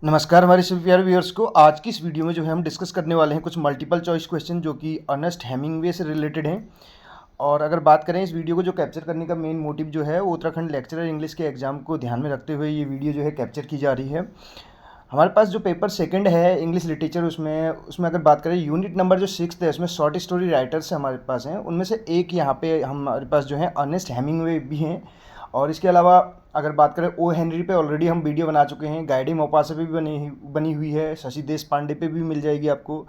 नमस्कार हमारे सभी प्यारे व्यूअर्स को। आज की इस वीडियो में जो है हम डिस्कस करने वाले हैं कुछ मल्टीपल चॉइस क्वेश्चन जो कि अर्नेस्ट हेमिंगवे से रिलेटेड हैं। और अगर बात करें इस वीडियो को जो कैप्चर करने का मेन मोटिव जो है वो उत्तराखंड लेक्चरर इंग्लिश के एग्ज़ाम को ध्यान में रखते हुए ये वीडियो जो है कैप्चर की जा रही है। हमारे पास जो पेपर सेकंड है इंग्लिश लिटरेचर उसमें अगर बात करें यूनिट नंबर जो 6 है उसमें शॉर्ट स्टोरी राइटर्स हमारे पास हैं। उनमें से एक यहाँ पे हमारे पास जो है अर्नेस्ट हेमिंगवे भी हैं। और इसके अलावा अगर बात करें ओ हेनरी पे ऑलरेडी हम वीडियो बना चुके हैं। गाइडी मोपासा पे भी बनी हुई है। शशि देश पांडे पे भी मिल जाएगी आपको।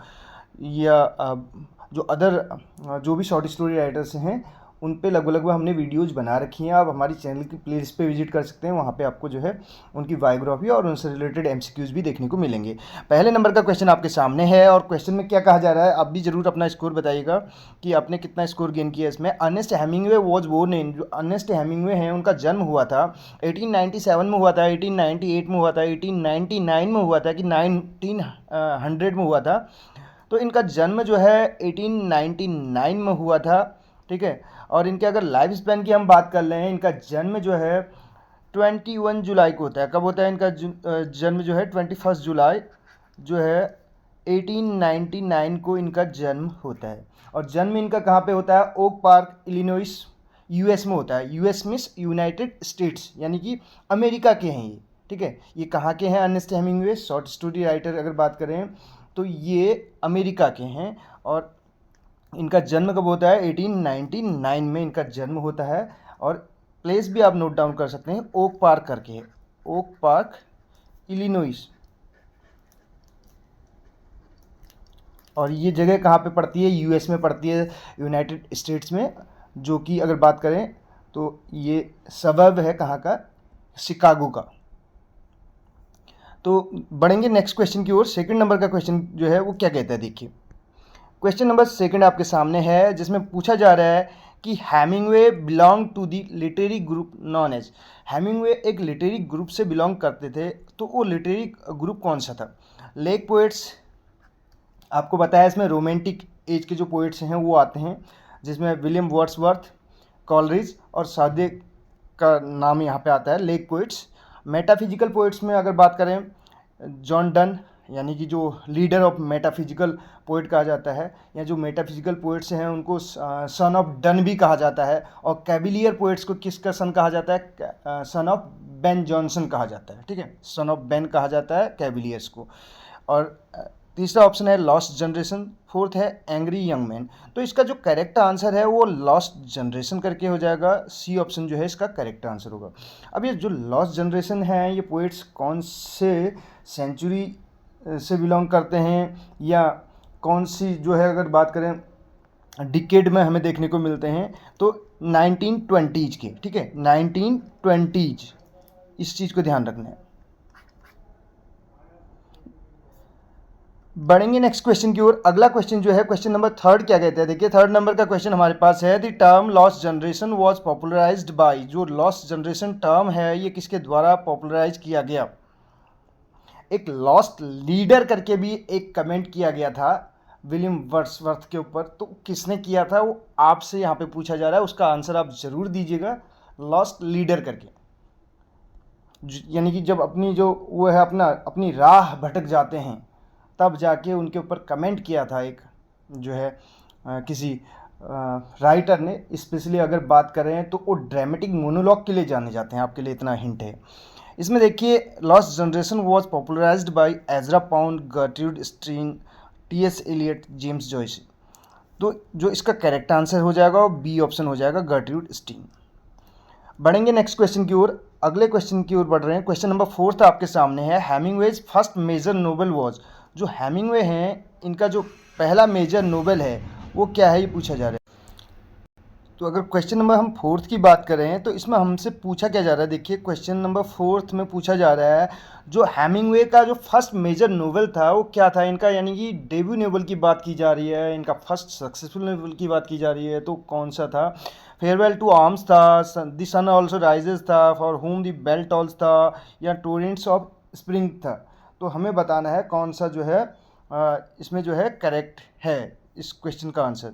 या जो अदर जो भी शॉर्ट स्टोरी राइटर्स हैं उन पे लगभग हमने वीडियोज़ बना रखी हैं। आप हमारी चैनल की प्लेलिस्ट पे विजिट कर सकते हैं। वहाँ पे आपको जो है उनकी बायोग्राफी और उनसे रिलेटेड एमसीक्यूज़ भी देखने को मिलेंगे। पहले नंबर का क्वेश्चन आपके सामने है और क्वेश्चन में क्या कहा जा रहा है आप भी ज़रूर अपना स्कोर बताइएगा कि आपने कितना स्कोर गेन किया इसमें। Ernest Hemingway was born in, जो अर्नेस्ट हेमिंगवे हैं उनका जन्म हुआ था 1897 में हुआ था, 1898 में हुआ था, 1899 में हुआ था कि 1900 में हुआ था। तो इनका जन्म जो है 1899 में हुआ था, ठीक है। और इनके अगर लाइफ स्पैन की हम बात कर रहे हैं, इनका जन्म जो है 21 जुलाई को होता है। कब होता है इनका जन्म जो है 21 जुलाई जो है 1899 को इनका जन्म होता है। और जन्म इनका कहाँ पे होता है? ओक पार्क इलिनॉइस यूएस में होता है। यूएस मीन्स यूनाइटेड स्टेट्स, यानी कि अमेरिका के हैं ये, ठीक है। ये कहाँ के हैं Ernest Hemingway? Short story writer अगर बात करें तो ये अमेरिका के हैं। और इनका जन्म कब होता है? 1899 में इनका जन्म होता है। और प्लेस भी आप नोट डाउन कर सकते हैं, ओक पार्क करके, ओक पार्क इलिनॉइस। और ये जगह कहाँ पे पड़ती है? यूएस में पड़ती है, यूनाइटेड स्टेट्स में। जो कि अगर बात करें तो ये सबर्ब है कहाँ का? शिकागो का। तो बढ़ेंगे नेक्स्ट क्वेश्चन की ओर। सेकंड नंबर का क्वेश्चन जो है वो क्या कहता है, देखिए। क्वेश्चन नंबर सेकंड आपके सामने है जिसमें पूछा जा रहा है कि Hemingway belong to the literary group known as. Hemingway एक लिटरेरी ग्रुप से बिलोंग करते थे, तो वो लिटरेरी ग्रुप कौन सा था? लेक पोएट्स, आपको बताया इसमें रोमांटिक एज के जो पोएट्स हैं वो आते हैं, जिसमें विलियम वर्ड्सवर्थ, कॉलरिज और सादे का नाम यहाँ पे आता है लेक पोएट्स। मेटाफिजिकल पोएट्स में अगर बात करें, जॉन डन, यानी कि जो लीडर ऑफ मेटाफिजिकल पोएट कहा जाता है, या जो मेटाफिजिकल पोएट्स हैं उनको सन ऑफ डन भी कहा जाता है। और कैबिलियर पोएट्स को किसका सन कहा जाता है? सन ऑफ बेन जॉनसन कहा जाता है, ठीक है। सन ऑफ बेन कहा जाता है कैबिलियर्स को। और तीसरा ऑप्शन है लॉस्ट जनरेशन, फोर्थ है एंग्री यंग मैन। तो इसका जो करेक्ट आंसर है वो लॉस्ट जनरेशन करके हो जाएगा। सी ऑप्शन जो है इसका करेक्ट आंसर होगा। अब ये जो लॉस्ट जनरेशन है ये पोएट्स कौन से सेंचुरी से बिलोंग करते हैं, या कौन सी जो है अगर बात करें डिकेड में हमें देखने को मिलते हैं, तो 1920s के, ठीक है, 1920s, इस चीज़ को ध्यान रखना है। बढ़ेंगे नेक्स्ट क्वेश्चन की ओर। अगला क्वेश्चन जो है क्वेश्चन नंबर थर्ड क्या कहते हैं, देखिए। थर्ड नंबर का क्वेश्चन हमारे पास है the term lost generation was popularized by. जो लॉस्ट जनरेशन टर्म है ये किसके द्वारा पॉपुलराइज किया गया? एक लॉस्ट लीडर करके भी एक कमेंट किया गया था विलियम वर्ड्सवर्थ के ऊपर, तो किसने किया था वो आपसे यहाँ पे पूछा जा रहा है। उसका आंसर आप ज़रूर दीजिएगा, लॉस्ट लीडर करके। यानी कि जब अपनी जो वो है अपनी राह भटक जाते हैं तब जाके उनके ऊपर कमेंट किया था एक जो है किसी राइटर ने। स्पेशली अगर बात करें तो वो ड्रामेटिक मोनोलॉग के लिए जाने जाते हैं। आपके लिए इतना हिंट है इसमें, देखिए। Lost generation was popularized by Ezra Pound, Gertrude Stein, T S. Eliot, James Joyce. तो जो इसका करेक्ट आंसर हो जाएगा वो बी ऑप्शन हो जाएगा, गर्ट्रूड स्टीन। बढ़ेंगे नेक्स्ट क्वेश्चन की ओर। अगले क्वेश्चन की ओर बढ़ रहे हैं। क्वेश्चन नंबर फोर्थ आपके सामने है हेमिंगवेज फर्स्ट मेजर नोबेल वॉज। जो हेमिंगवे हैं इनका जो पहला मेजर नोबेल है वो क्या है, ये पूछा जा रहा है। तो अगर क्वेश्चन नंबर हम फोर्थ की बात करें तो इसमें हमसे पूछा क्या जा रहा है, देखिए। क्वेश्चन नंबर फोर्थ में पूछा जा रहा है जो हेमिंगवे का जो फर्स्ट मेजर नोवेल था वो क्या था इनका, यानी कि डेब्यू नोवेल की बात की जा रही है, इनका फर्स्ट सक्सेसफुल नोवेल की बात की जा रही है, तो कौन सा था? फेयरवेल टू आर्म्स था, द सन ऑल्सो राइजेज था, for whom the bell tolls था, या टोरेंट्स ऑफ स्प्रिंग था। तो हमें बताना है कौन सा जो है इसमें जो है करेक्ट है इस क्वेश्चन का आंसर।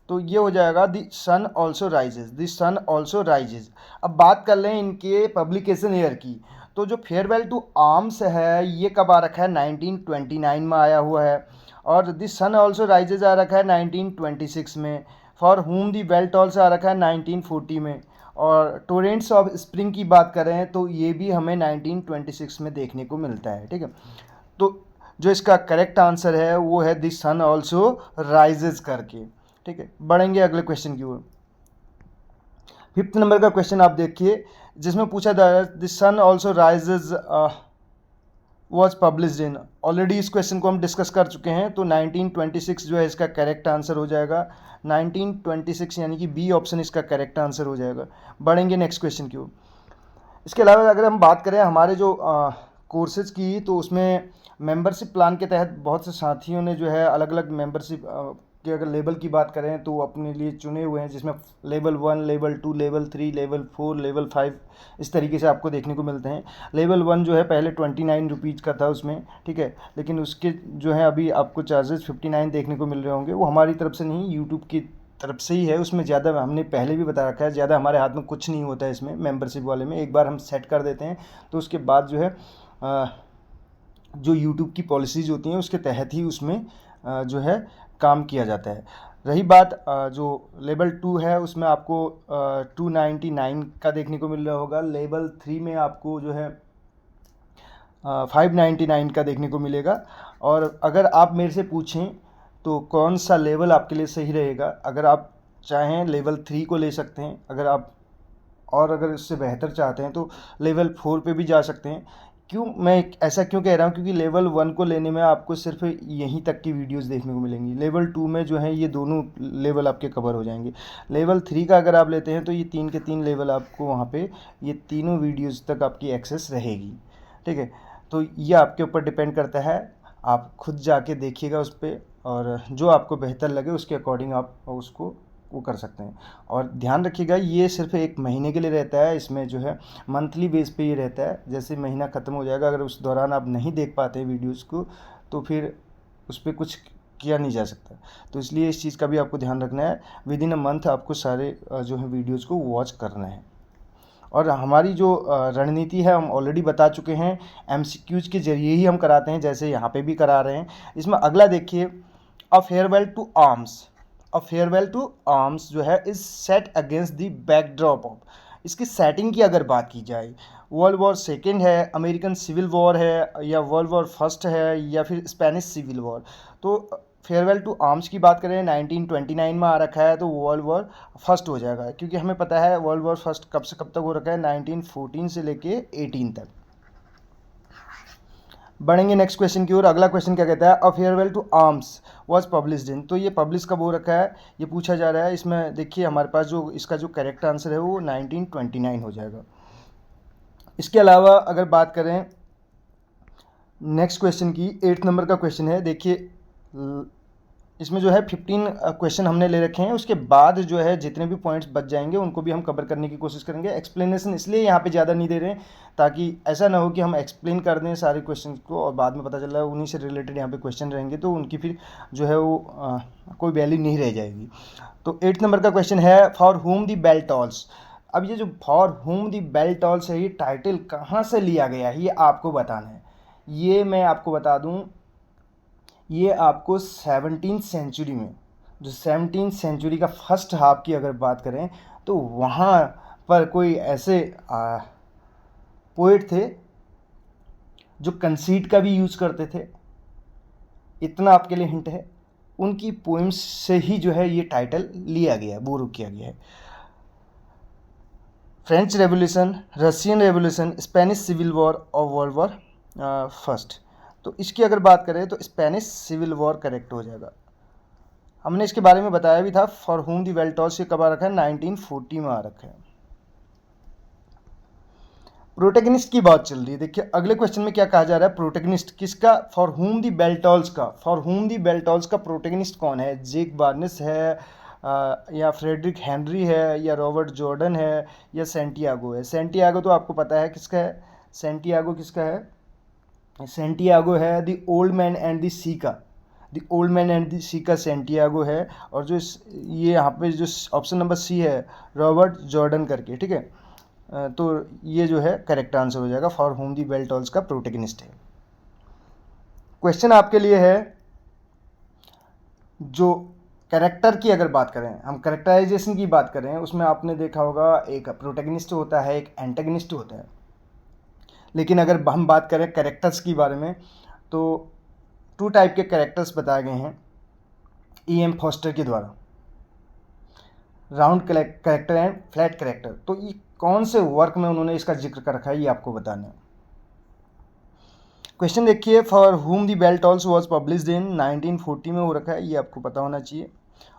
तो ये हो जाएगा the sun also rises, the sun also rises. अब बात कर लें इनके पब्लिकेशन ईयर की, तो जो फेयरवेल टू आर्म्स है ये कब आ रखा है, 1929 में आया हुआ है। और द सन ऑल्सो राइजेज आ रखा है 1926 में। For whom the bell tolls आ रखा है 1940 में। और टोरेंट्स ऑफ स्प्रिंग की बात करें तो ये भी हमें 1926 में देखने को मिलता है, ठीक है। तो जो इसका करेक्ट आंसर है वो है द सन ऑल्सो राइजेज करके, ठीक है। बढ़ेंगे अगले क्वेश्चन की ओर। 5th नंबर का क्वेश्चन आप देखिए, जिसमें पूछा the sun also rises was published in. Already इस क्वेश्चन को हम डिस्कस कर चुके हैं, तो 1926 जो है इसका करेक्ट आंसर हो जाएगा। 1926 यानी कि बी ऑप्शन इसका करेक्ट आंसर हो जाएगा। बढ़ेंगे नेक्स्ट क्वेश्चन की ओर। इसके अलावा अगर हम बात करें हमारे जो कोर्सेज़ की, तो उसमें मेंबरशिप प्लान के तहत बहुत से साथियों ने जो है अलग अलग मेंबरशिप के अगर लेवल की बात करें तो अपने लिए चुने हुए हैं, जिसमें level 1, level 2, level 3, level 4, level 5 इस तरीके से आपको देखने को मिलते हैं। लेवल 1 जो है पहले 29 रुपीज़ का था उसमें, ठीक है, लेकिन उसके जो है अभी आपको चार्जेस 59 देखने को मिल रहे होंगे। वो हमारी तरफ से नहीं, यूट्यूब की तरफ से ही है। उसमें ज़्यादा हमने पहले भी बता रखा है, ज़्यादा हमारे हाथ में कुछ नहीं होता है इसमें मेंबरशिप वाले में। एक बार हम सेट कर देते हैं तो उसके बाद जो है जो यूट्यूब की पॉलिसीज़ होती हैं उसके तहत ही उसमें जो है काम किया जाता है। रही बात जो लेवल 2 है उसमें आपको 299 का देखने को मिल रहा होगा। लेवल 3 में आपको जो है 599 का देखने को मिलेगा। और अगर आप मेरे से पूछें तो कौन सा लेवल आपके लिए सही रहेगा, अगर आप चाहें लेवल 3 को ले सकते हैं, अगर इससे बेहतर चाहते हैं तो लेवल 4 पे भी जा सकते हैं। मैं ऐसा क्यों कह रहा हूँ, क्योंकि लेवल 1 को लेने में आपको सिर्फ यहीं तक की वीडियोस देखने को मिलेंगी। लेवल 2 में जो है ये दोनों लेवल आपके कवर हो जाएंगे। लेवल 3 का अगर आप लेते हैं तो ये 3 के 3 लेवल आपको वहाँ पे ये तीनों वीडियोस तक आपकी एक्सेस रहेगी, ठीक है। तो ये आपके ऊपर डिपेंड करता है, आप खुद जाके देखिएगा उस पर, और जो आपको बेहतर लगे उसके अकॉर्डिंग आप उसको वो कर सकते हैं। और ध्यान रखिएगा ये सिर्फ 1 महीने के लिए रहता है, इसमें जो है मंथली बेस पे ये रहता है। जैसे महीना ख़त्म हो जाएगा, अगर उस दौरान आप नहीं देख पाते वीडियोस को तो फिर उस पर कुछ किया नहीं जा सकता। तो इसलिए इस चीज़ का भी आपको ध्यान रखना है, विद इन अ मंथ आपको सारे जो है वीडियोज़ को वॉच करना है। और हमारी जो रणनीति है हम ऑलरेडी बता चुके हैं, MCQs के जरिए ही हम कराते हैं, जैसे यहाँ पे भी करा रहे हैं। इसमें अगला देखिए, a farewell to arms. A farewell to arms जो है is set against the backdrop of, इसकी सेटिंग की अगर बात की जाए, वर्ल्ड वॉर सेकेंड है, अमेरिकन सिविल वॉर है, या वर्ल्ड वॉर फर्स्ट है, या फिर स्पेनिश सिविल वॉर। तो फेयरवेल टू आर्म्स की बात करें 1929 में आ रखा है, तो वर्ल्ड वॉर फर्स्ट हो जाएगा, क्योंकि हमें पता है वर्ल्ड वॉर फर्स्ट कब से कब तक हो रखा है, 1914 से लेके 18 तक। बढ़ेंगे नेक्स्ट क्वेश्चन की ओर। अगला क्वेश्चन क्या कहता है, a farewell to arms was published in. तो ये पब्लिश कब हो रखा है ये पूछा जा रहा है। इसमें देखिए हमारे पास जो इसका जो करेक्ट आंसर है वो 1929 हो जाएगा। इसके अलावा अगर बात करें नेक्स्ट क्वेश्चन की, 8th नंबर का क्वेश्चन है। देखिए इसमें जो है 15 क्वेश्चन हमने ले रखे हैं, उसके बाद जो है जितने भी पॉइंट्स बच जाएंगे उनको भी हम कवर करने की कोशिश करेंगे। एक्सप्लेनेशन इसलिए यहाँ पे ज़्यादा नहीं दे रहे हैं ताकि ऐसा ना हो कि हम एक्सप्लेन कर दें सारे क्वेश्चन को और बाद में पता चल रहा है उन्हीं से रिलेटेड यहाँ पे क्वेश्चन रहेंगे, तो उनकी फिर जो है वो कोई वैल्यू नहीं रह जाएगी। तो 8th नंबर का क्वेश्चन है, for whom the bell tolls. अब ये जो for whom the bell tolls है, ये टाइटल कहाँ से लिया गया है ये आपको बताना है। ये मैं आपको बता दूँ, ये आपको 17th सेंचुरी में, जो 17th सेंचुरी का फर्स्ट हाफ की अगर बात करें तो वहाँ पर कोई ऐसे पोएट थे जो कंसीट का भी यूज़ करते थे। इतना आपके लिए हिंट है, उनकी पोइम्स से ही जो है ये टाइटल लिया गया है, बोरो किया गया है। French revolution, Russian revolution, Spanish civil war और वर्ल्ड वॉर फर्स्ट। तो इसकी अगर बात करें तो स्पेनिश सिविल वॉर करेक्ट हो जाएगा। हमने इसके बारे में बताया भी था, for whom the bell tolls ये कब आ रखा है, 1940 में आ रखा है। प्रोटेगनिस्ट की बात चल रही है। देखिए अगले क्वेश्चन में क्या कहा जा रहा है, प्रोटेगनिस्ट किसका, for whom the bell tolls का। For whom the bell tolls का प्रोटेगनिस्ट कौन है, जेक बार्नेस है, या फ्रेडरिक हेनरी है, या रॉबर्ट जॉर्डन है, या सेंटियागो है। सेंटियागो तो आपको पता है किसका है, सेंटियागो किसका है, सेंटियागो है the old man and the sea का, the old man and the sea का सेंटियागो है। और जो ये यहाँ पे जो ऑप्शन नंबर सी है, रॉबर्ट जॉर्डन करके, ठीक है। तो ये जो है करेक्ट आंसर हो जाएगा, for whom the bell tolls का प्रोटेगनिस्ट है। क्वेश्चन आपके लिए है, जो कैरेक्टर की अगर बात करें, हम कैरेक्टराइजेशन की बात करें, उसमें आपने देखा होगा एक प्रोटेगनिस्ट होता है, एक एंटेगनिस्ट होता है। लेकिन अगर हम बात करें कैरेक्टर्स की बारे में, तो 2 टाइप के कैरेक्टर्स बताए गए हैं E.M. फॉस्टर के द्वारा, round character and flat character. तो ये कौन से वर्क में उन्होंने इसका जिक्र कर रखा है, ये आपको बताना है। क्वेश्चन देखिए, for whom the bell tolls was published in 1940 में हो रखा है, ये आपको पता होना चाहिए।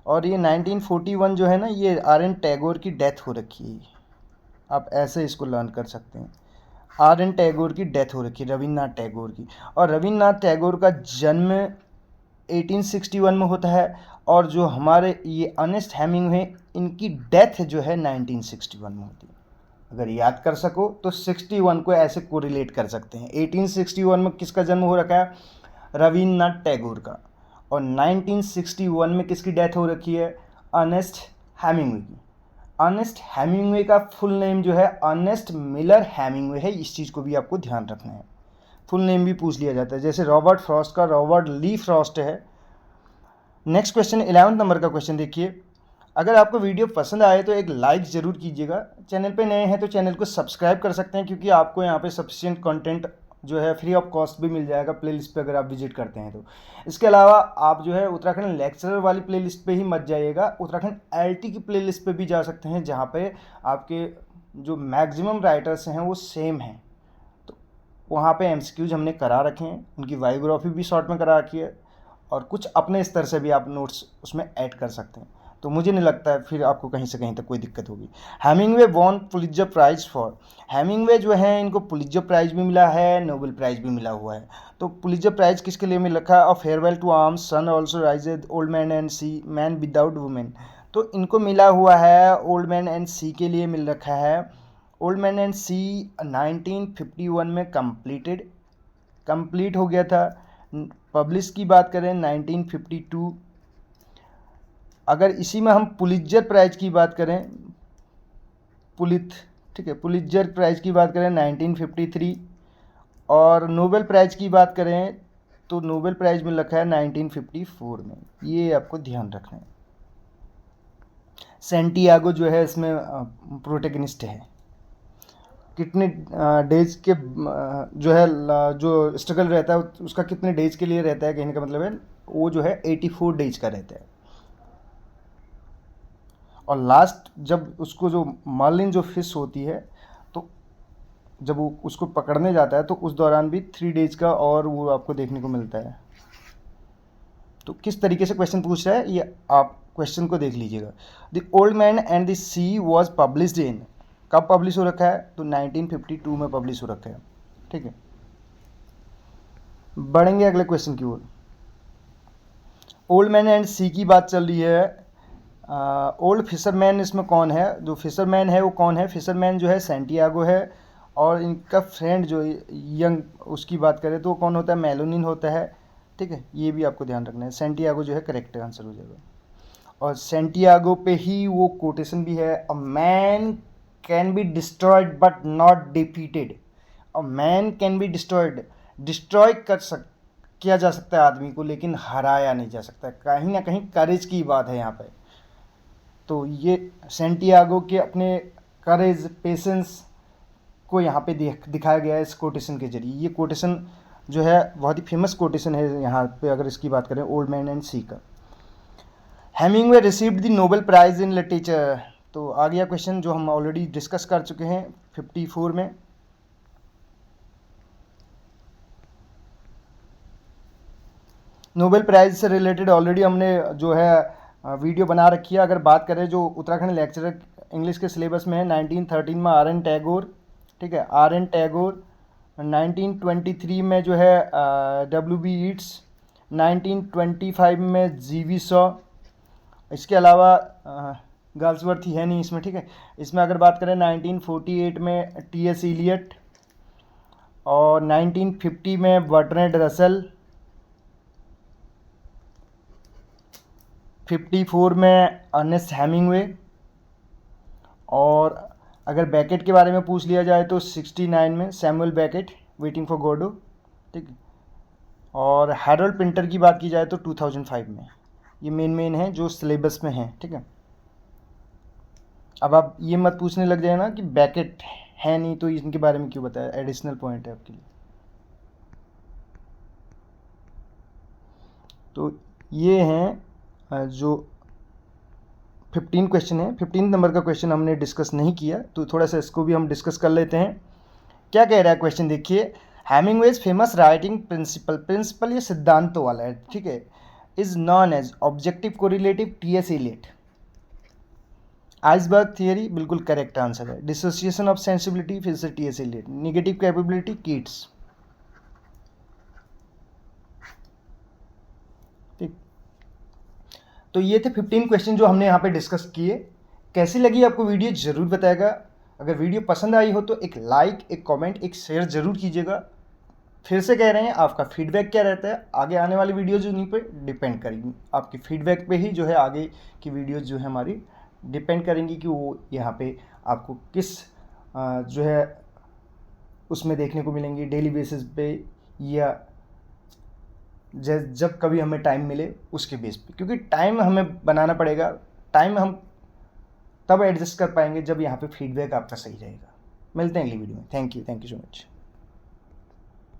और ये 1941 जो है ना, ये R.N. टैगोर की डेथ हो रखी है, आप ऐसे इसको लर्न कर सकते हैं। R.N. टैगोर की डेथ हो रखी है, रविन्द्रनाथ टैगोर की। और रविन्द्रनाथ टैगोर का जन्म 1861 में होता है, और जो हमारे ये अर्नेस्ट हेमिंगवे, इनकी डेथ जो है 1961 में होती है। अगर याद कर सको तो 61 को ऐसे कोरिलेट कर सकते हैं। 1861 में किसका जन्म हो रखा है, रविन्द्रनाथ टैगोर का, और 1961 में किसकी डेथ हो रखी है, अर्नेस्ट हेमिंगवे की। अर्नेस्ट हेमिंगवे का फुल नेम जो है अर्नेस्ट मिलर हेमिंगवे है, इस चीज़ को भी आपको ध्यान रखना है। फुल नेम भी पूछ लिया जाता है, जैसे रॉबर्ट फ्रॉस्ट का रॉबर्ट ली फ्रॉस्ट है। नेक्स्ट क्वेश्चन 11 नंबर का क्वेश्चन देखिए, अगर आपको वीडियो पसंद आए तो एक लाइक ज़रूर कीजिएगा। चैनल पे नए हैं तो चैनल को सब्सक्राइब कर सकते हैं, क्योंकि आपको यहाँ पे सफिशिएंट कंटेंट जो है फ्री ऑफ कॉस्ट भी मिल जाएगा प्लेलिस्ट पे, अगर आप विजिट करते हैं तो। इसके अलावा आप जो है उत्तराखंड लेक्चरर वाली प्लेलिस्ट पे ही मत जाइएगा, उत्तराखंड LT की प्लेलिस्ट पे भी जा सकते हैं, जहाँ पे आपके जो मैक्सिमम राइटर्स हैं वो सेम हैं। तो वहाँ पे MCQs हमने करा रखे हैं, उनकी बायोग्राफी भी शॉर्ट में करा रखी है, और कुछ अपने स्तर से भी आप नोट्स उसमें ऐड कर सकते हैं। तो मुझे नहीं लगता है फिर आपको कहीं से कहीं तक कोई दिक्कत होगी। Hemingway won Pulitzer prize for, Hemingway जो है इनको पुलित्जर प्राइज भी मिला है, नोबेल प्राइज भी मिला हुआ है। तो पुलित्जर प्राइज किसके लिए मिल रखा है, और farewell to arms, sun also rises, old man and sea, man without women. तो इनको मिला हुआ है ओल्ड मैन एंड सी के लिए मिल रखा है। ओल्ड मैन एंड सी 1951 में कंप्लीट हो गया था। पब्लिश की बात करें 1952। अगर इसी में हम पुलित्जर प्राइज की बात करें, ठीक है, पुलित्जर प्राइज की बात करें 1953, और नोबेल प्राइज की बात करें तो नोबेल प्राइज मिल रखा है 1954 में, ये आपको ध्यान रखना है। सैंटियागो जो है इसमें प्रोटेगनिस्ट है। कितने डेज के जो है जो स्ट्रगल रहता है उसका कितने डेज के लिए रहता है, कहने का मतलब है वो जो है 84 डेज का रहता है। और लास्ट जब उसको जो मार्लिन जो फिश होती है, तो जब वो उसको पकड़ने जाता है तो उस दौरान भी 3 डेज का और वो आपको देखने को मिलता है। तो किस तरीके से क्वेश्चन पूछ रहा है ये आप क्वेश्चन को देख लीजिएगा। The old man and the sea was published in, कब पब्लिश हो रखा है, तो 1952 में पब्लिश हो रखा है। ठीक है, बढ़ेंगे अगले क्वेश्चन की ओर। ओल्ड मैन एंड सी की बात चल रही है। ओल्ड फिशरमैन इसमें कौन है, जो फिशरमैन है वो कौन है, फिशरमैन जो है सैंटियागो है, और इनका फ्रेंड जो यंग उसकी बात करें तो वो कौन होता है, मेलोनिन होता है। ठीक है, ये भी आपको ध्यान रखना है। सैंटियागो जो है करेक्ट आंसर हो जाएगा। और सैंटियागो पे ही वो कोटेशन भी है, a man can be destroyed but not defeated. A man can be destroyed, destroy किया जा सकता है आदमी को, लेकिन हराया नहीं जा सकता। कहीं ना कहीं करेज की बात है यहाँ पे। तो ये सैंटियागो के अपने करेज, पेशेंस को यहाँ पे दिखाया गया है इस कोटेशन के जरिए। ये कोटेशन जो है बहुत ही फेमस कोटेशन है यहाँ पे, अगर इसकी बात करें ओल्ड मैन एंड सी का। Hemingway received the Nobel prize in literature, तो आ गया क्वेश्चन जो हम ऑलरेडी डिस्कस कर चुके हैं 54 में। नोबेल प्राइज से रिलेटेड ऑलरेडी हमने जो है वीडियो बना रखी है। अगर बात करें जो उत्तराखंड लेक्चरर इंग्लिश के सिलेबस में है 1913 में R.N. टैगोर, ठीक है, R.N. टैगोर। 1923 में जो है W.B. ईट्स, 1925 में G.V. शॉ। इसके अलावा गाल्सवर्थ है नहीं इसमें, ठीक है। इसमें अगर बात करें 1948 में T.S. इलियट, और 1950 में बर्ट्रैंड रसल, 54 में अर्नेस्ट हेमिंगवे, और अगर बैकेट के बारे में पूछ लिया जाए तो 69 में Samuel Beckett, waiting for Godot, ठीक है। और हैरोल्ड पिंटर की बात की जाए तो 2005 में। ये मेन है जो सिलेबस में है, ठीक है। अब आप ये मत पूछने लग जाए ना कि बैकेट है नहीं तो इनके बारे में क्यों बताया, एडिशनल पॉइंट है आपके लिए। तो ये हैं जो 15 क्वेश्चन है। 15 नंबर का क्वेश्चन हमने डिस्कस नहीं किया, तो थोड़ा सा इसको भी हम डिस्कस कर लेते हैं। क्या कह रहा है क्वेश्चन, देखिए। हेमिंगवेज फेमस राइटिंग प्रिंसिपल ये सिद्धांतों वाला है, ठीक है। Is known as objective correlative, T S. Eliot. Iceberg theory बिल्कुल करेक्ट आंसर है। डिसोसिएशन ऑफ सेंसिबिलिटी, फिर से T S. Eliot. Negative capability, Keats, ठीक। तो ये थे 15 क्वेश्चन जो हमने यहाँ पे डिस्कस किए। कैसी लगी आपको वीडियो ज़रूर बताएगा। अगर वीडियो पसंद आई हो तो एक लाइक, एक कमेंट, एक शेयर ज़रूर कीजिएगा। फिर से कह रहे हैं, आपका फीडबैक क्या रहता है, आगे आने वाली वीडियोज़ उन्हीं पे डिपेंड करेंगी। आपके फीडबैक पे ही जो है आगे की वीडियोज़ जो है हमारी डिपेंड करेंगी कि वो यहाँ पे आपको किस जो है उसमें देखने को मिलेंगी, डेली बेसिस पे या जब कभी हमें टाइम मिले उसके बेस पे। क्योंकि टाइम हमें बनाना पड़ेगा, टाइम हम तब एडजस्ट कर पाएंगे जब यहाँ पे फीडबैक आपका सही रहेगा। मिलते हैं अगली वीडियो में। Thank you so much.